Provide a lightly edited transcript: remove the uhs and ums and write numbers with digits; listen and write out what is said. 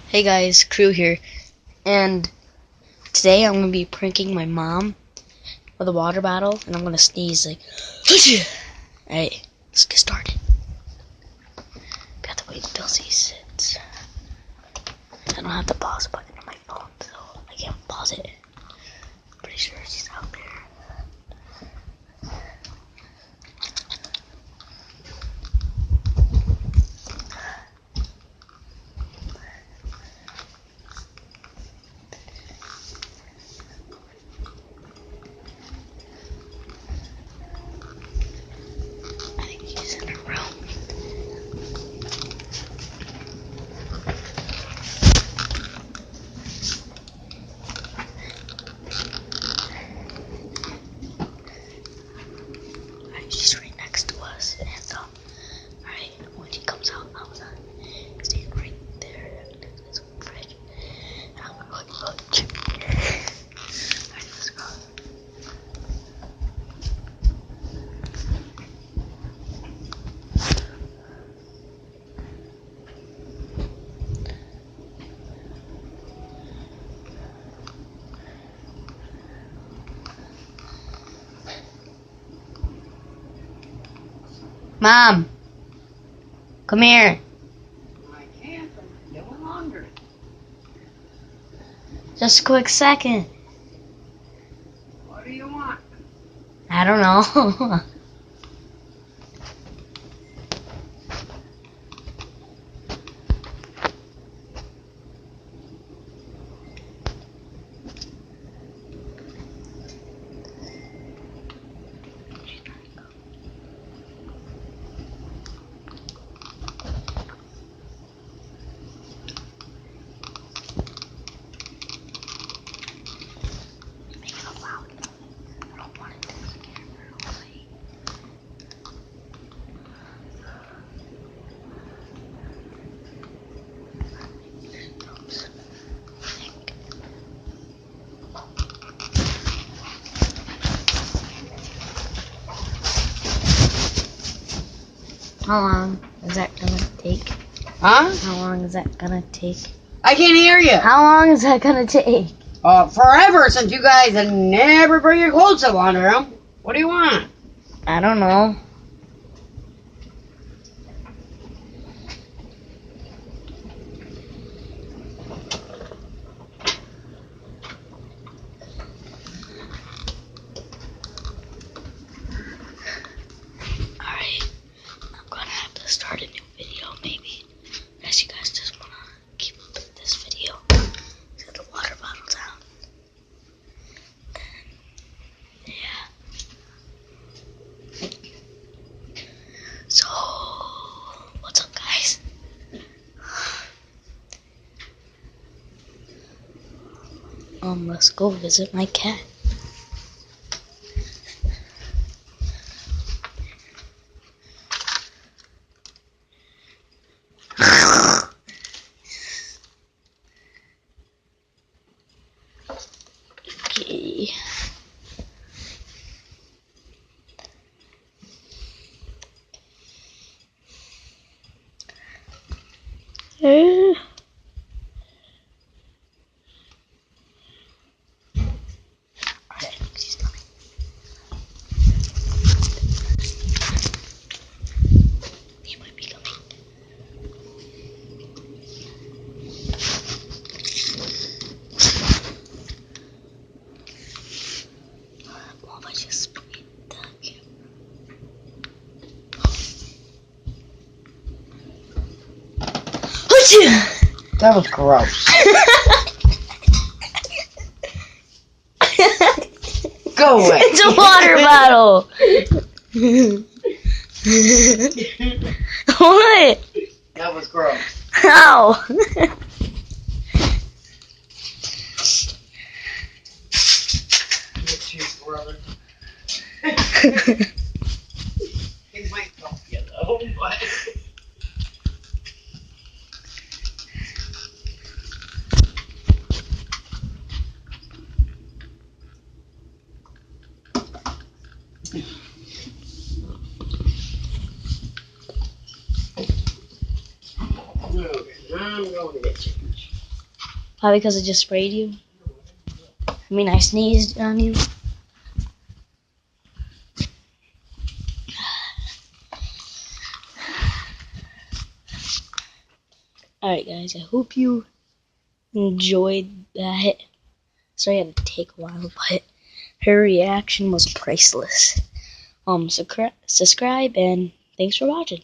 Hey guys, Crew here, and today I'm gonna be pranking my mom with a water bottle, and I'm gonna sneeze like. Alright, let's get started. We have to wait until she sits. I don't have the pause button on my phone, so I can't pause it. I'm pretty sure she's out there. She's right next to us, and alright, when she comes out, I was staying right there next to this fridge. And I'm gonna look. Alright, let's go. Mom, come here. I can't. I'm no longer. Just a quick second. What do you want? I don't know. How long is that gonna take? Huh? How long is that gonna take? I can't hear you. How long is that gonna take? Forever, since you guys have never bring your clothes up under them. What do you want? I don't know. Alright, I'm gonna have to start a new video maybe. Unless you guys just wanna keep up with this video. Set the water bottle down. And yeah. So, what's up, guys? Let's go visit my cat. Okay. Alright, she's coming. She might be coming. What if I just sprayed the camera? That was gross. Go away. It's a water bottle. What? That was gross. How? It's you, brother. It might help you, though, but... Okay, now I'm going to get changed. Probably because I just sprayed you. I mean, I sneezed on you. Alright guys, I hope you enjoyed that. Sorry it had to take a while, but her reaction was priceless. Subscribe and thanks for watching.